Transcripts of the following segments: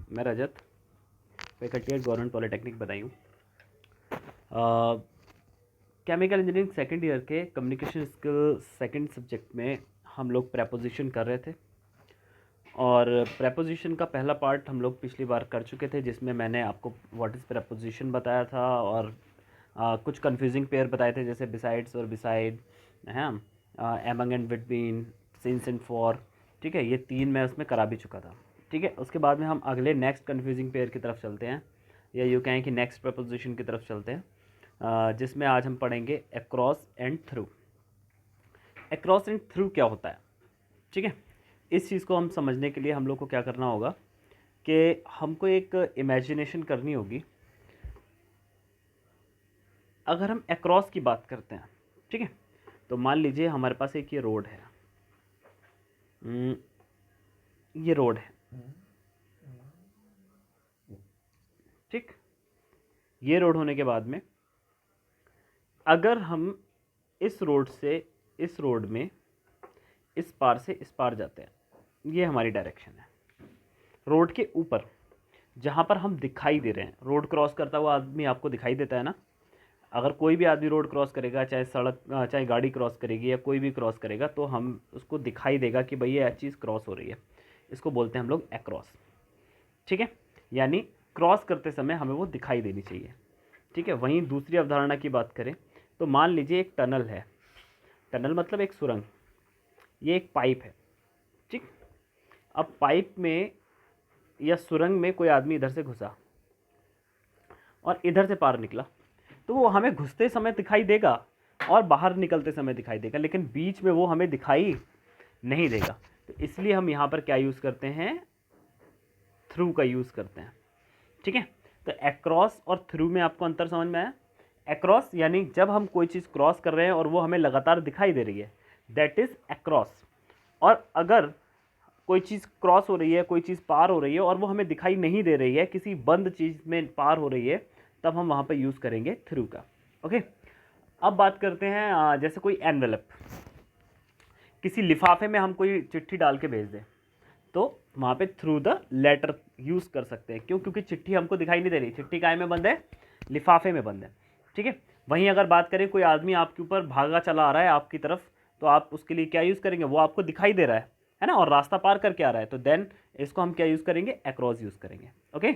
मैं Rajat, faculty at government polytechnic Badaun. Chemical engineering second year के communication skill second subject में हम लोग प्रेपोजिशन कर रहे थे और प्रेपोजिशन का पहला पार्ट हम लोग पिछली बार कर चुके थे, जिसमें मैंने आपको व्हाट इज़ प्रेपोजिशन बताया था और कुछ कंफ्यूजिंग पेयर बताए थे, जैसे बिसाइड्स और बिसाइड हैं, among and between, since and for. ठीक है, ये तीन मैं उसमें करा भी चुका था। ठीक है, उसके बाद में हम अगले नेक्स्ट कंफ्यूजिंग पेयर की तरफ चलते हैं, या यूँ कहें कि नेक्स्ट प्रपोजिशन की तरफ चलते हैं, जिसमें आज हम पढ़ेंगे across and through. Across and through क्या होता है? ठीक है, इस चीज़ को हम समझने के लिए हम लोग को क्या करना होगा कि हमको एक इमेजिनेशन करनी होगी। अगर हम अक्रॉस की बात करते हैं, ठीक है, तो मान लीजिए हमारे पास एक ये रोड है, ये रोड है, ठीक। ये रोड होने के बाद में अगर हम इस रोड से इस रोड में इस पार से इस पार जाते हैं, ये हमारी डायरेक्शन है। रोड के ऊपर जहाँ पर हम दिखाई दे रहे हैं, रोड क्रॉस करता हुआ आदमी आपको दिखाई देता है ना। अगर कोई भी आदमी रोड क्रॉस करेगा, चाहे सड़क चाहे गाड़ी क्रॉस करेगी या कोई भी क्रॉस करेगा, तो हम उसको दिखाई देगा कि भाई ये चीज़ क्रॉस हो रही है। इसको बोलते हैं हम लोग अक्रॉस। ठीक है, यानी क्रॉस करते समय हमें वो दिखाई देनी चाहिए। ठीक है, वहीं दूसरी अवधारणा की बात करें तो मान लीजिए एक टनल है। टनल मतलब एक सुरंग, ये एक पाइप है। ठीक, अब पाइप में या सुरंग में कोई आदमी इधर से घुसा और इधर से पार निकला, तो वो हमें घुसते समय दिखाई देगा और बाहर निकलते समय दिखाई देगा, लेकिन बीच में वो हमें दिखाई नहीं देगा। तो इसलिए हम यहाँ पर क्या यूज़ करते हैं? थ्रू का यूज़ करते हैं। ठीक है, तो अक्रॉस और थ्रू में आपको अंतर समझ में आया? अक्रॉस यानी जब हम कोई चीज़ क्रॉस कर रहे हैं और वो हमें लगातार दिखाई दे रही है, दैट इज़ अक्रॉस। और अगर कोई चीज़ क्रॉस हो रही है, कोई चीज़ पार हो रही है और वो हमें दिखाई नहीं दे रही है, किसी बंद चीज़ में पार हो रही है, तब हम वहाँ पर यूज़ करेंगे थ्रू का। ओके, अब बात करते हैं जैसे कोई एनवेलप, किसी लिफाफे में हम कोई चिट्ठी डाल के भेज दें, तो वहाँ पे थ्रू द लेटर यूज़ कर सकते हैं। क्यों? क्योंकि चिट्ठी हमको दिखाई नहीं दे रही, चिट्ठी काय में बंद है? लिफाफे में बंद है। ठीक है, वहीं अगर बात करें कोई आदमी आपके ऊपर भागा चला आ रहा है आपकी तरफ, तो आप उसके लिए क्या यूज़ करेंगे? वो आपको दिखाई दे रहा है ना, और रास्ता पार करके आ रहा है, तो देन इसको हम क्या यूज़ करेंगे? अक्रॉस यूज़ करेंगे। ओके,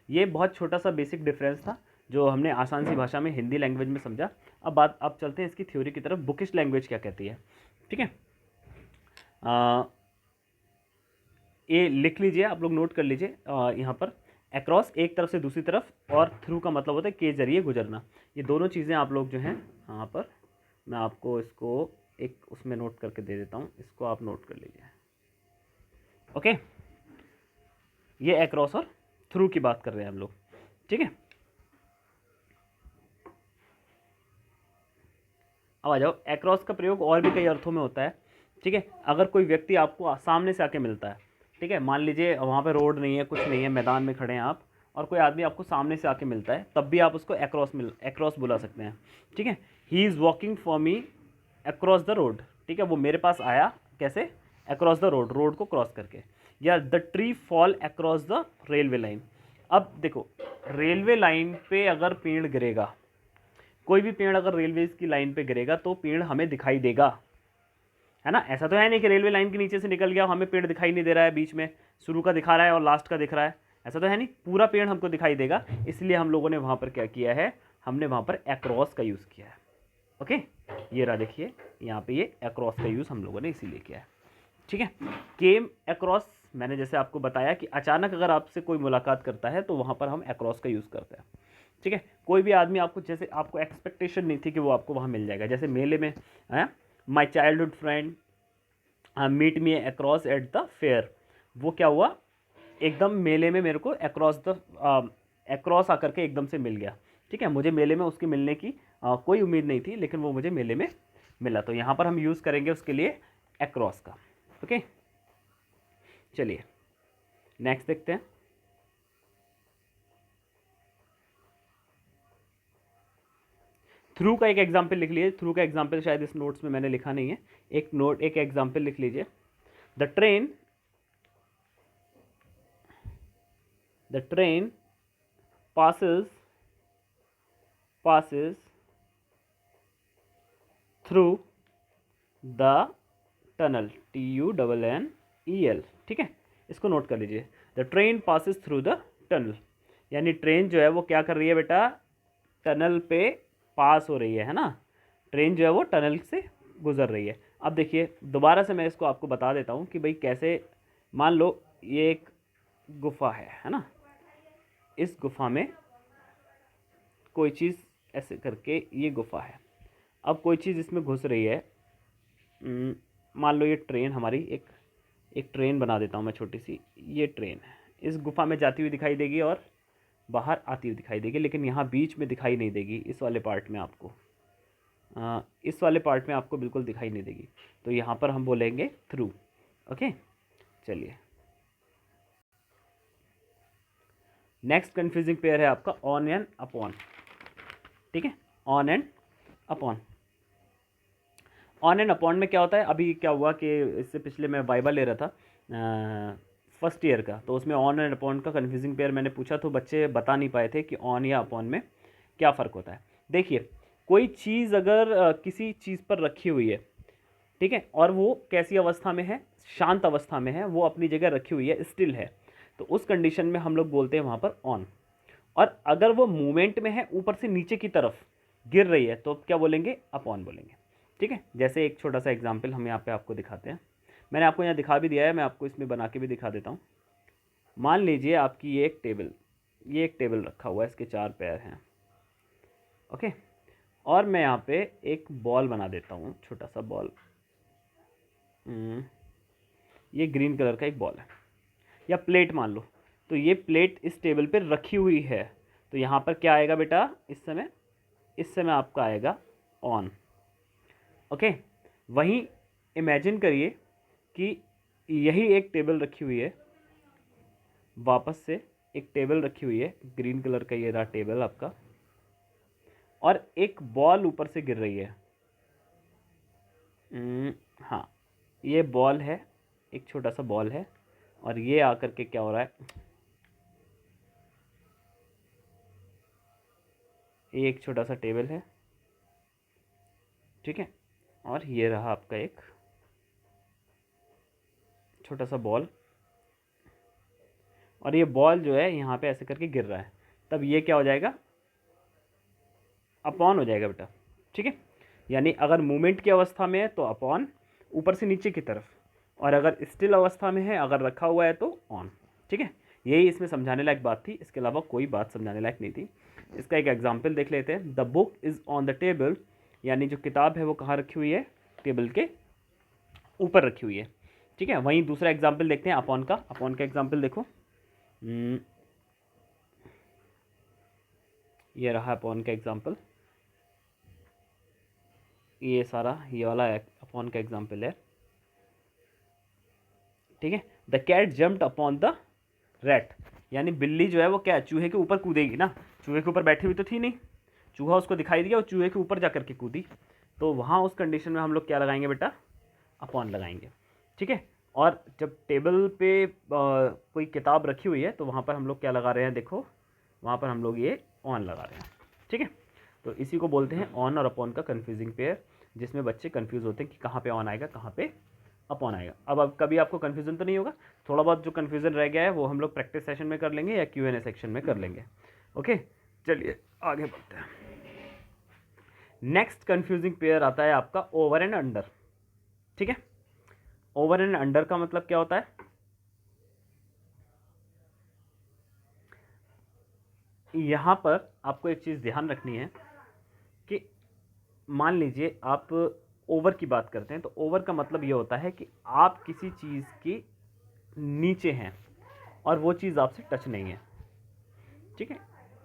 ये बहुत छोटा सा बेसिक डिफरेंस था जो हमने आसान सी भाषा में हिंदी लैंग्वेज में समझा। अब चलते हैं इसकी थ्योरी की तरफ, बुकिश लैंग्वेज क्या कहती है। ठीक है, ये लिख लीजिए, आप लोग नोट कर लीजिए। यहाँ पर अक्रॉस एक तरफ से दूसरी तरफ, और थ्रू का मतलब होता है के जरिए गुजरना। ये दोनों चीज़ें आप लोग जो हैं यहाँ पर, मैं आपको इसको एक उसमें नोट करके दे देता हूँ, इसको आप नोट कर लीजिए। ओके, ये अक्रॉस और थ्रू की बात कर रहे हैं हम लोग। ठीक है, अब आ जाओ, अक्रॉस का प्रयोग और भी कई अर्थों में होता है। ठीक है, अगर कोई व्यक्ति आपको सामने से आके मिलता है, ठीक है, मान लीजिए वहाँ पे रोड नहीं है, कुछ नहीं है, मैदान में खड़े हैं आप, और कोई आदमी आपको सामने से आके मिलता है, तब भी आप उसको अक्रॉस बुला सकते हैं। ठीक है, he is walking for me across the road. ठीक है, वो मेरे पास आया कैसे? अक्रॉस द रोड, रोड को क्रॉस करके। या the tree fall across the railway line. अब देखो, रेलवे लाइन पे अगर पेड़ गिरेगा, कोई भी पेड़ अगर रेलवे की लाइन पे गिरेगा, तो पेड़ हमें दिखाई देगा, है ना। ऐसा तो है नहीं कि रेलवे लाइन के नीचे से निकल गया, हमें पेड़ दिखाई नहीं दे रहा है, बीच में शुरू का दिखा रहा है और लास्ट का दिख रहा है, ऐसा तो है नहीं, पूरा पेड़ हमको दिखाई देगा। इसलिए हम लोगों ने वहाँ पर क्या किया है? हमने वहाँ पर अक्रॉस का यूज़ किया है। ओके, ये रहा, देखिए यहाँ पे ये अक्रॉस का यूज़ हम लोगों ने इसीलिए किया है। ठीक है, केम अक्रॉस, मैंने जैसे आपको बताया कि अचानक अगर आपसे कोई मुलाकात करता है तो वहाँ पर हम अक्रॉस का यूज़ करते हैं। ठीक है, कोई भी आदमी आपको, जैसे आपको एक्सपेक्टेशन नहीं थी कि वो आपको वहाँ मिल जाएगा, जैसे मेले में है, my childhood friend meet me across at the fair, वो क्या हुआ? एकदम मेले में मेरे को अक्रॉस आकर के एकदम से मिल गया। ठीक है, मुझे मेले में उसके मिलने की कोई उम्मीद नहीं थी, लेकिन वो मुझे मेले में मिला, तो यहाँ पर हम यूज़ करेंगे उसके लिए अक्रॉस का। ओके, चलिए नेक्स्ट देखते हैं। थ्रू का एक एग्जाम्पल लिख लीजिए। थ्रू का एग्जाम्पल शायद इस नोट्स में मैंने लिखा नहीं है, एक एग्जाम्पल लिख लीजिए। The train the train passes through the tunnel, TUNNEL, ठीक है, इसको नोट कर लीजिए। The train passes through the tunnel, यानी ट्रेन जो है वो क्या कर रही है बेटा, टनल पे पास हो रही है ना, ट्रेन जो है वो टनल से गुजर रही है। अब देखिए दोबारा से मैं इसको आपको बता देता हूँ कि भाई कैसे। मान लो ये एक गुफा है ना, इस गुफा में कोई चीज़ ऐसे करके, ये गुफा है, अब कोई चीज़ इसमें घुस रही है। मान लो ये ट्रेन हमारी, एक ट्रेन बना देता हूँ मैं छोटी सी, ये ट्रेन है, इस गुफा में जाती हुई दिखाई देगी और बाहर आती हुई दिखाई देगी, लेकिन यहाँ बीच में दिखाई नहीं देगी, इस वाले पार्ट में आपको, इस वाले पार्ट में आपको बिल्कुल दिखाई नहीं देगी। तो यहाँ पर हम बोलेंगे थ्रू। ओके, चलिए नेक्स्ट कंफ्यूजिंग पेयर है आपका ऑन एंड अपॉन। ठीक है, on and upon. On and upon में क्या होता है, अभी क्या हुआ कि इससे पिछले मैं वाइवा ले रहा था फर्स्ट ईयर का, तो उसमें ऑन एंड अपॉन का कंफ्यूजिंग पेयर मैंने पूछा, तो बच्चे बता नहीं पाए थे कि ऑन या अपॉन में क्या फ़र्क होता है। देखिए कोई चीज़ अगर किसी चीज़ पर रखी हुई है, ठीक है, और वो कैसी अवस्था में है, शांत अवस्था में है, वो अपनी जगह रखी हुई है, स्टिल है, तो उस कंडीशन में हम लोग बोलते हैं वहाँ पर ऑन। और अगर वो मूवमेंट में है, ऊपर से नीचे की तरफ गिर रही है, तो क्या बोलेंगे, अपॉन बोलेंगे। ठीक है, जैसे एक छोटा सा एग्जांपल हम यहाँ पे आपको दिखाते हैं, मैंने आपको यहाँ दिखा भी दिया है, मैं आपको इसमें बना के भी दिखा देता हूँ। मान लीजिए आपकी ये एक टेबल रखा हुआ है, इसके 4 पैर हैं। ओके, और मैं यहाँ पे एक बॉल बना देता हूँ, छोटा सा बॉल, ये ग्रीन कलर का एक बॉल है, या प्लेट मान लो, तो ये प्लेट इस टेबल पर रखी हुई है, तो यहाँ पर क्या आएगा बेटा, इस समय आपका आएगा ऑन। ओके, वहीं इमेजिन करिए कि यही एक टेबल रखी हुई है, वापस से एक टेबल रखी हुई है, ग्रीन कलर का ये रहा टेबल आपका, और एक बॉल ऊपर से गिर रही है। हाँ, ये बॉल है, एक छोटा सा बॉल है, और ये आकर के क्या हो रहा है, ये एक छोटा सा टेबल है, ठीक है, और ये रहा आपका एक छोटा सा बॉल, और ये बॉल जो है यहाँ पे ऐसे करके गिर रहा है, तब ये क्या हो जाएगा, अपॉन हो जाएगा बेटा। ठीक है, यानी अगर मूवमेंट की अवस्था में है तो अपॉन, ऊपर से नीचे की तरफ, और अगर स्टिल अवस्था में है, अगर रखा हुआ है तो ऑन। ठीक है, यही इसमें समझाने लायक बात थी, इसके अलावा कोई बात समझाने लायक नहीं थी। इसका एक एग्जाम्पल देख लेते हैं। The book is on the table, यानी जो किताब है वो कहाँ रखी हुई है, टेबल के ऊपर रखी हुई है। ठीक है, वहीं दूसरा एग्जाम्पल देखते हैं अपॉन का। अपॉन का एग्जाम्पल देखो, ये रहा अपॉन का एग्जाम्पल, ये सारा ये वाला अपॉन का एग्जाम्पल है। ठीक है, the cat jumped upon the rat, यानी बिल्ली जो है वो क्या, चूहे के ऊपर कूदेगी ना, चूहे के ऊपर बैठी हुई तो थी नहीं, चूहा उसको दिखाई दिया और चूहे के ऊपर जा करके कूदी, तो वहाँ उस कंडीशन में हम लोग क्या लगाएंगे बेटा, अपॉन लगाएंगे। ठीक है, और जब टेबल पे कोई किताब रखी हुई है तो वहाँ पर हम लोग क्या लगा रहे हैं, देखो वहाँ पर हम लोग ये ऑन लगा रहे हैं। ठीक है, तो इसी को बोलते हैं ऑन और अपॉन का कन्फ्यूजिंग पेयर, जिसमें बच्चे कंफ्यूज होते हैं कि कहाँ पे ऑन आएगा, कहाँ पे अपॉन आएगा। अब कभी आपको कन्फ्यूजन तो नहीं होगा, थोड़ा बहुत जो कन्फ्यूजन रह गया है वो हम लोग प्रैक्टिस सेशन में कर लेंगे या Q&A सेक्शन में कर लेंगे। ओके, चलिए आगे बढ़ते हैं। नेक्स्ट कन्फ्यूजिंग पेयर आता है आपका ओवर एंड अंडर। ठीक है, ओवर एंड अंडर का मतलब क्या होता है, यहाँ पर आपको एक चीज़ ध्यान रखनी है कि मान लीजिए आप ओवर की बात करते हैं, तो ओवर का मतलब ये होता है कि आप किसी चीज़ के नीचे हैं और वो चीज़ आपसे टच नहीं है। ठीक है,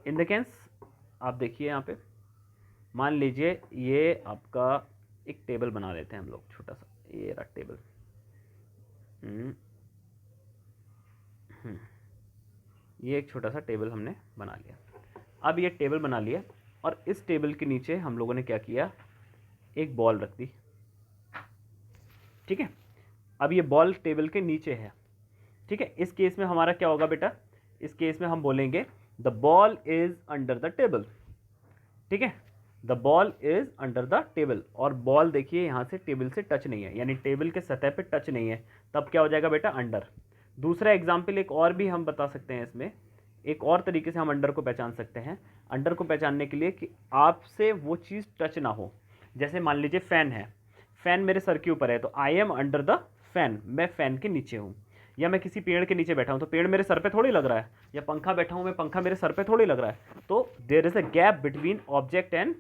इन द सेंस आप देखिए यहाँ पे, मान लीजिए ये आपका एक टेबल बना लेते हैं हम लोग, छोटा सा ये रहा टेबल, ये एक छोटा सा टेबल हमने बना लिया। अब ये टेबल बना लिया और इस टेबल के नीचे हम लोगों ने क्या किया, एक बॉल रख दी। ठीक है, अब ये बॉल टेबल के नीचे है। ठीक है, इस केस में हमारा क्या होगा बेटा, इस केस में हम बोलेंगे the ball is under the table. ठीक है, the ball is under the table, और बॉल देखिए यहाँ से टेबल से टच नहीं है, यानी टेबल के सतह पे टच नहीं है, तब क्या हो जाएगा बेटा, अंडर। दूसरा एग्जाम्पल एक और भी हम बता सकते हैं इसमें, एक और तरीके से हम अंडर को पहचान सकते हैं। अंडर को पहचानने के लिए कि आपसे वो चीज़ टच ना हो। जैसे मान लीजिए फैन है, फैन मेरे सर के ऊपर है, तो I am under the fan, मैं फैन के नीचे हूँ। या मैं किसी पेड़ के नीचे बैठा हूँ तो पेड़ मेरे सर पे थोड़ी लग रहा है, या पंखा बैठा हूँ मैं, पंखा मेरे सर पे थोड़ी लग रहा है। तो there is a gap between object and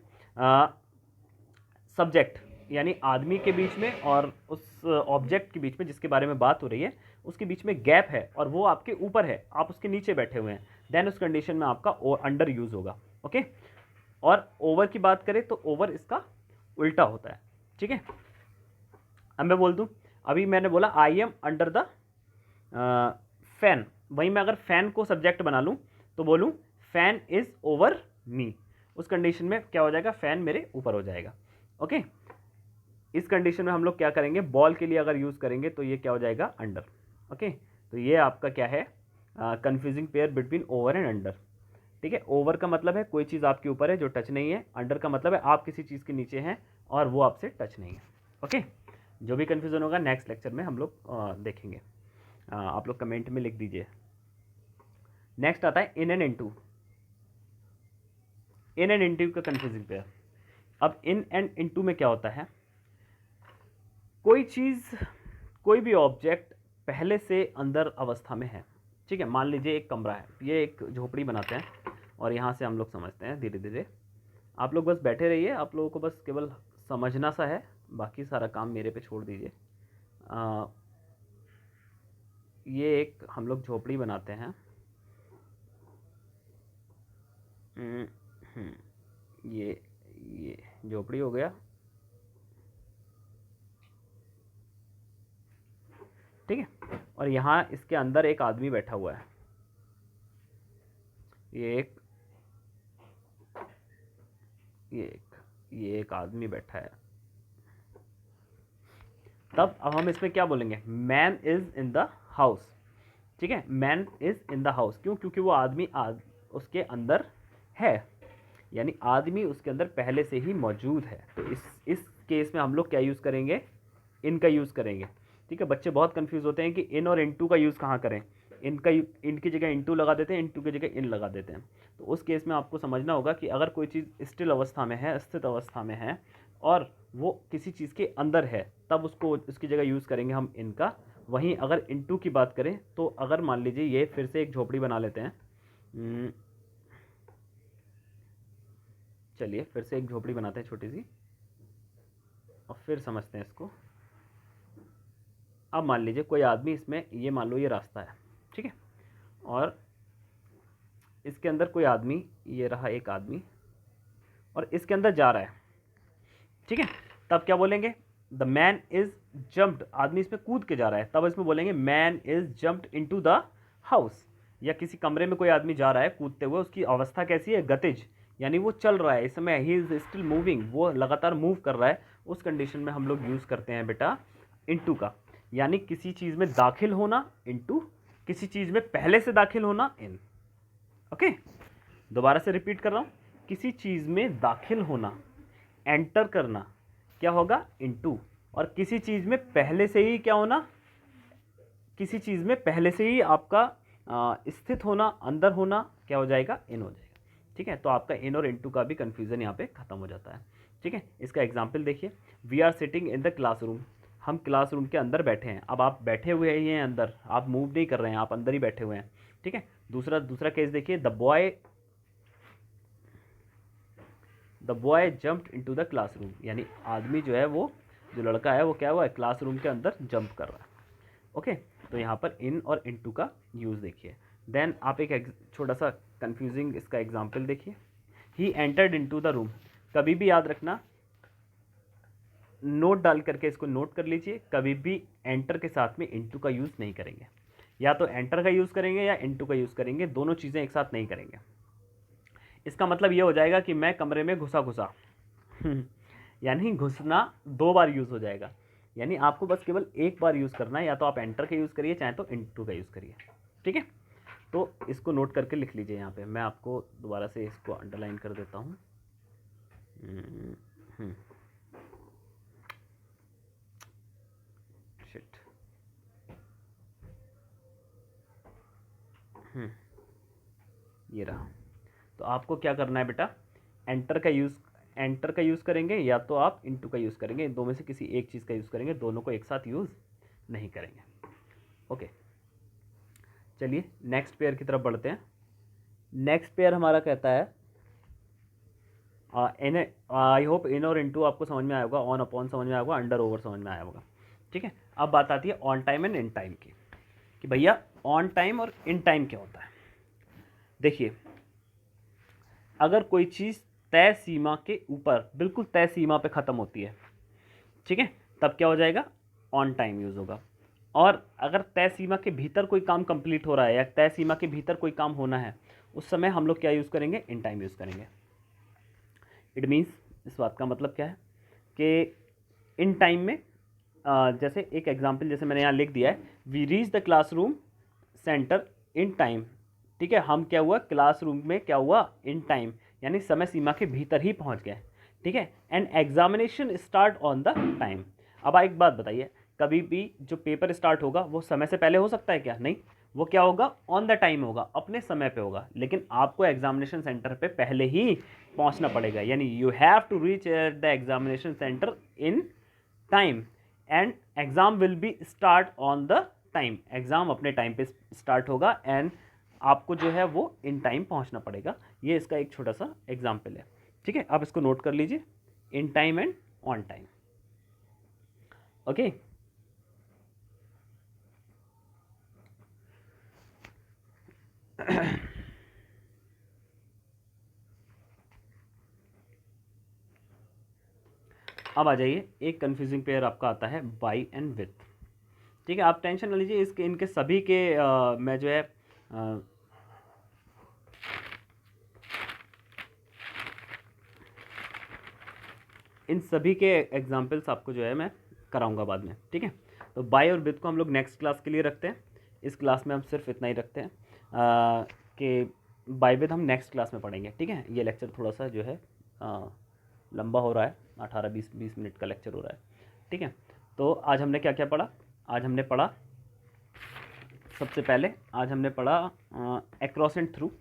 subject, यानी आदमी के बीच में और उस ऑब्जेक्ट के बीच में जिसके बारे में बात हो रही है, उसके बीच में गैप है और वो आपके ऊपर है, आप उसके नीचे बैठे हुए हैं, देन उस कंडीशन में आपका अंडर यूज होगा। ओके, और ओवर की बात करें तो ओवर इसका उल्टा होता है। ठीक है, अब मैं बोल दूं, अभी मैंने बोला I am under the fan, वहीं मैं अगर फैन को सब्जेक्ट बना लूं तो बोलूं फैन इज ओवर मी, उस कंडीशन में क्या हो जाएगा, फैन मेरे ऊपर हो जाएगा। ओके, इस कंडीशन में हम लोग क्या करेंगे, बॉल के लिए अगर यूज़ करेंगे तो ये क्या हो जाएगा, अंडर। ओके, तो ये आपका क्या है, confusing pair between over and under. ठीक है, ओवर का मतलब है कोई चीज़ आपके ऊपर है जो टच नहीं है, अंडर का मतलब है आप किसी चीज़ के नीचे हैं और वो आपसे टच नहीं है। ओके, जो भी कन्फ्यूज़न होगा नेक्स्ट लेक्चर में हम लोग देखेंगे, आप लोग कमेंट में लिख दीजिए। नेक्स्ट आता है in and into. In and into का कन्फ्यूजिंग पेयर। अब इन एंड इनटू में क्या होता है, कोई चीज़, कोई भी ऑब्जेक्ट पहले से अंदर अवस्था में है। ठीक है, मान लीजिए एक कमरा है, ये एक झोपड़ी बनाते हैं और यहाँ से हम लोग समझते हैं धीरे धीरे। आप लोग बस बैठे रहिए, आप लोगों को बस केवल समझना सा है, बाकी सारा काम मेरे पे छोड़ दीजिए। ये एक हम लोग झोपड़ी बनाते हैं। ये झोपड़ी हो गया। ठीक है, और यहाँ इसके अंदर एक आदमी बैठा हुआ है, ये एक आदमी बैठा है। तब अब हम इसमें क्या बोलेंगे, man is in the house. ठीक है, man is in the house, क्यों, क्योंकि वो आदमी उसके अंदर है, यानी आदमी उसके अंदर पहले से ही मौजूद है। तो इस केस में हम लोग क्या यूज़ करेंगे, इन का यूज़ करेंगे। ठीक है, बच्चे बहुत कंफ्यूज होते हैं कि इन और इनटू का यूज़ कहाँ करें, इन की जगह इनटू लगा देते हैं, इनटू की जगह इन लगा देते हैं। तो उस केस में आपको समझना होगा कि अगर कोई चीज़ स्थिर अवस्था में है, स्थित अवस्था में है और वो किसी चीज़ के अंदर है, तब उसको उसकी जगह यूज़ करेंगे हम इनका। वहीं अगर इनटू की बात करें तो अगर मान लीजिए ये फिर से एक झोपड़ी बना लेते हैं, चलिए फिर से एक झोपड़ी बनाते हैं छोटी सी और फिर समझते हैं इसको। अब मान लीजिए कोई आदमी इसमें, ये मान लो ये रास्ता है, ठीक है, और इसके अंदर कोई आदमी, ये रहा एक आदमी और इसके अंदर जा रहा है। ठीक है, तब क्या बोलेंगे, द मैन इज जम्प्ड, आदमी इसमें कूद के जा रहा है, तब इसमें बोलेंगे man is jumped into the house. या किसी कमरे में कोई आदमी जा रहा है कूदते हुए, उसकी अवस्था कैसी है, गतिज, यानी वो चल रहा है इस समय, ही इज स्टिल मूविंग, वो लगातार मूव कर रहा है। उस कंडीशन में हम लोग यूज़ करते हैं बेटा इनटू का, यानी किसी चीज़ में दाखिल होना इनटू, किसी चीज़ में पहले से दाखिल होना इन। ओके, दोबारा से रिपीट कर रहा हूँ, किसी चीज़ में दाखिल होना, एंटर करना क्या होगा, इनटू, और किसी चीज़ में पहले से ही क्या होना, किसी चीज़ में पहले से ही आपका स्थित होना, अंदर होना क्या हो जाएगा, इन हो जाएगा। ठीक है, तो आपका इन और इनटू का भी कन्फ्यूज़न यहाँ पे ख़त्म हो जाता है। ठीक है, इसका एग्जाम्पल देखिए, we are sitting in the classroom, हम क्लासरूम के अंदर बैठे हैं। अब आप बैठे हुए ही हैं अंदर, आप मूव नहीं कर रहे हैं, आप अंदर ही बैठे हुए हैं। ठीक है, दूसरा केस देखिए, the boy jumped into the classroom, यानी आदमी जो है, वो जो लड़का है वो क्या हुआ है, क्लासरूम के अंदर जंप कर रहा है। ओके, तो यहाँ पर इन और इनटू का यूज़ देखिए। देन आप एक छोटा सा कंफ्यूजिंग इसका एग्जाम्पल देखिए, he entered into the room. कभी भी याद रखना, नोट डाल करके इसको नोट कर लीजिए, कभी भी एंटर के साथ में इनटू का यूज़ नहीं करेंगे, या तो एंटर का यूज़ करेंगे या इनटू का यूज़ करेंगे, दोनों चीज़ें एक साथ नहीं करेंगे। इसका मतलब ये हो जाएगा कि मैं कमरे में घुसा यानी घुसना 2 बार यूज़ हो जाएगा, यानी आपको बस केवल एक बार यूज़ करना है, या तो आप एंटर का यूज़ करिए चाहे तो इनटू का यूज़ करिए। ठीक है, तो इसको नोट करके लिख लीजिए यहाँ पे। मैं आपको दोबारा से इसको अंडरलाइन कर देता हूँ। शिट। ये रहा। तो आपको क्या करना है बेटा, एंटर का यूज़ करेंगे या तो आप इनटू का यूज़ करेंगे, दो में से किसी एक चीज़ का यूज़ करेंगे, दोनों को एक साथ यूज़ नहीं करेंगे। ओके, चलिए नेक्स्ट पेयर की तरफ बढ़ते हैं। नेक्स्ट पेयर हमारा कहता है आई होप इन और इनटू आपको समझ में आया होगा, ऑन अपॉन समझ में आया होगा, अंडर ओवर समझ में आया होगा। ठीक है, अब बात आती है on time and in time की, कि भैया ऑन टाइम और इन टाइम क्या होता है। देखिए, अगर कोई चीज़ तय सीमा के ऊपर, बिल्कुल तय सीमा पे ख़त्म होती है, ठीक है, तब क्या हो जाएगा, ऑन टाइम यूज़ होगा। और अगर तय सीमा के भीतर कोई काम कंप्लीट हो रहा है या तय सीमा के भीतर कोई काम होना है, उस समय हम लोग क्या यूज़ करेंगे, इन टाइम यूज़ करेंगे। इट मीन्स, इस बात का मतलब क्या है कि इन टाइम में जैसे एक एग्जांपल जैसे मैंने यहाँ लिख दिया है, we reach the classroom centre in time. ठीक है, हम क्या हुआ, क्लासरूम में क्या हुआ, इन टाइम, यानी समय सीमा के भीतर ही पहुँच गए। ठीक है, and examination start on the time. अब एक बात बताइए, कभी भी जो पेपर स्टार्ट होगा वो समय से पहले हो सकता है क्या, नहीं, वो क्या होगा, ऑन द टाइम होगा, अपने समय पे होगा। लेकिन आपको एग्जामिनेशन सेंटर पे पहले ही पहुंचना पड़ेगा, यानी you have to reach at the examination centre in time and exam will be start on the time. Exam अपने टाइम पे स्टार्ट होगा एंड आपको जो है वो इन टाइम पहुंचना पड़ेगा। ये इसका एक छोटा सा एग्जाम्पल है। ठीक है, आप इसको नोट कर लीजिए, इन time and on time. Okay, अब आ जाइए, एक कंफ्यूजिंग पेयर आपका आता है बाई एंड विथ। ठीक है, आप टेंशन न लीजिए, इसके इनके सभी के मैं जो है इन सभी के एग्जाम्पल्स आपको जो है मैं कराऊंगा बाद में। ठीक है, तो बाई और विथ को हम लोग नेक्स्ट क्लास के लिए रखते हैं। इस क्लास में हम सिर्फ इतना ही रखते हैं कि बाई विथ हम नेक्स्ट क्लास में पढ़ेंगे। ठीक है, ये लेक्चर थोड़ा सा जो है लंबा हो रहा है, 18-20 मिनट का लेक्चर हो रहा है। ठीक है, तो आज हमने क्या क्या पढ़ा, आज हमने पढ़ा, सबसे पहले आज हमने पढ़ा across and through.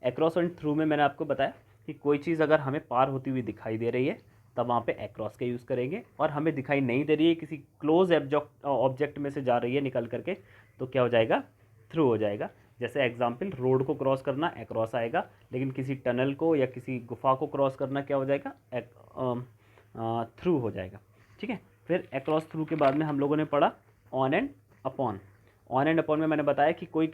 Across and through में मैंने आपको बताया कि कोई चीज़ अगर हमें पार होती हुई दिखाई दे रही है तब वहाँ पे अक्रॉस का यूज़ करेंगे, और हमें दिखाई नहीं दे रही है, किसी क्लोज ऑब्जेक्ट में से जा रही है निकल करके, तो क्या हो जाएगा, थ्रू हो जाएगा। जैसे एग्जाम्पल, रोड को क्रॉस करना अक्रॉस आएगा, लेकिन किसी टनल को या किसी गुफा को क्रॉस करना क्या हो जाएगा, थ्रू हो जाएगा। ठीक है, फिर अक्रॉस थ्रू के बाद में हम लोगों ने पढ़ा on and upon. On and upon में मैंने बताया कि कोई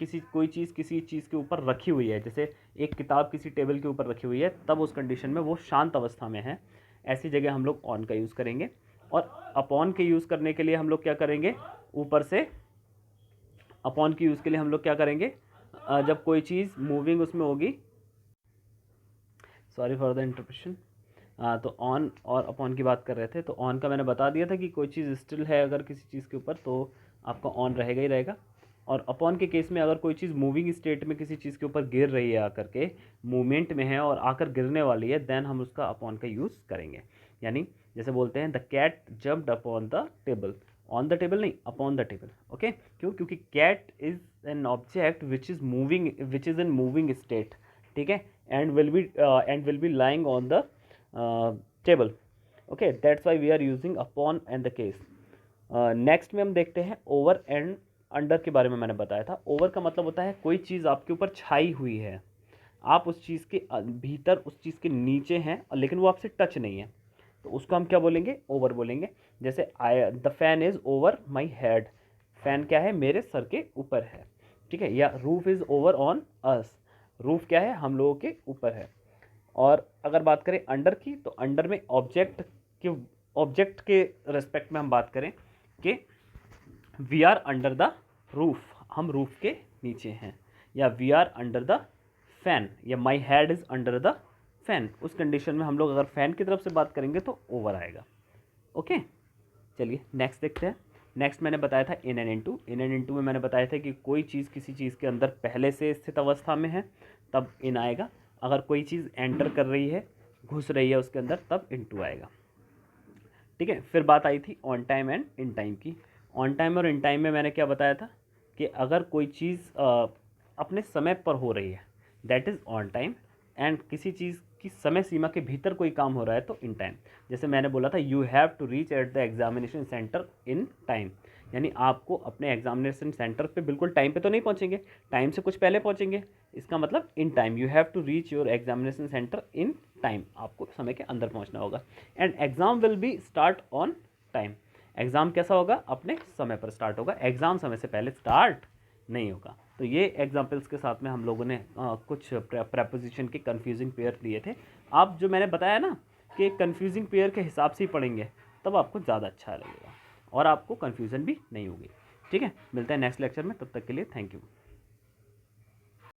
चीज़ किसी चीज़ के ऊपर रखी हुई है, जैसे एक किताब किसी टेबल के ऊपर रखी हुई है, तब उस कंडीशन में वो शांत अवस्था में है, ऐसी जगह हम लोग ऑन का यूज़ करेंगे। और अपॉन के यूज़ करने के लिए हम लोग क्या करेंगे, ऊपर से अपॉन के यूज़ के लिए हम लोग क्या करेंगे, जब कोई चीज़ मूविंग उसमें होगी, सॉरी फॉर द इंटरप्रेशन, तो ऑन और अपॉन की बात कर रहे थे, तो ऑन का मैंने बता दिया था कि कोई चीज़ स्टिल है अगर किसी चीज़ के ऊपर तो आपका ऑन रहेगा ही रहेगा। और अपॉन के केस में अगर कोई चीज़ मूविंग स्टेट में किसी चीज़ के ऊपर गिर रही है, आकर के मूवमेंट में है और आकर गिरने वाली है, देन हम उसका अपॉन का यूज़ करेंगे। यानी जैसे बोलते हैं the cat jumped upon the table, on the table नहीं, अपॉन द टेबल। ओके, क्यों, क्योंकि cat is an object which is in moving state. ठीक है, and will be lying on the table. Okay, that's why we are using upon and the case. Next में हम देखते हैं over and under के बारे में। मैंने बताया था, ओवर का मतलब होता है कोई चीज़ आपके ऊपर छाई हुई है, आप उस चीज़ के भीतर, उस चीज़ के नीचे हैं, लेकिन वो आपसे टच नहीं है, तो उसको हम क्या बोलेंगे, ओवर बोलेंगे। जैसे the fan is over my head, fan क्या है, मेरे सर के ऊपर है। ठीक है, या roof is over on us, roof क्या है, हम लोगों के ऊपर है। और अगर बात करें अंडर की, तो अंडर में ऑब्जेक्ट के रेस्पेक्ट में हम बात करें कि we are under the roof, हम रूफ के नीचे हैं, या we are under the fan, या my head is under the fan. उस कंडीशन में हम लोग अगर फैन की तरफ से बात करेंगे तो ओवर आएगा। ओके, चलिए नेक्स्ट देखते हैं। नेक्स्ट मैंने बताया था in and into. In and into में मैंने बताया था कि कोई चीज़ किसी चीज़ के अंदर पहले से स्थित अवस्था में है तब इन आएगा, अगर कोई चीज़ एंटर कर रही है, घुस रही है उसके अंदर, तब इनटू आएगा। ठीक है, फिर बात आई थी on time and in time की। ऑन टाइम और इन टाइम में मैंने क्या बताया था कि अगर कोई चीज़ अपने समय पर हो रही है that is on time, and किसी चीज़ की समय सीमा के भीतर कोई काम हो रहा है तो इन टाइम। जैसे मैंने बोला था you have to reach at the examination centre in time, यानी आपको अपने एग्जामिनेशन सेंटर पे बिल्कुल टाइम पे तो नहीं पहुंचेंगे, टाइम से कुछ पहले पहुंचेंगे, इसका मतलब in time. You have to reach your examination centre in time, आपको समय के अंदर पहुंचना होगा। And exam will be start on time, exam कैसा होगा, अपने समय पर स्टार्ट होगा, एग्ज़ाम समय से पहले स्टार्ट नहीं होगा। तो ये एग्जाम्पल्स के साथ में हम लोगों ने कुछ प्रेपोजिशन के कन्फ्यूजिंग पेयर लिए थे। आप जो मैंने बताया ना कि कन्फ्यूजिंग पेयर के हिसाब से ही पढ़ेंगे तब आपको ज़्यादा अच्छा लगेगा और आपको कन्फ्यूज़न भी नहीं होगी। ठीक है, मिलते हैं नेक्स्ट लेक्चर में, तब तक के लिए थैंक यू।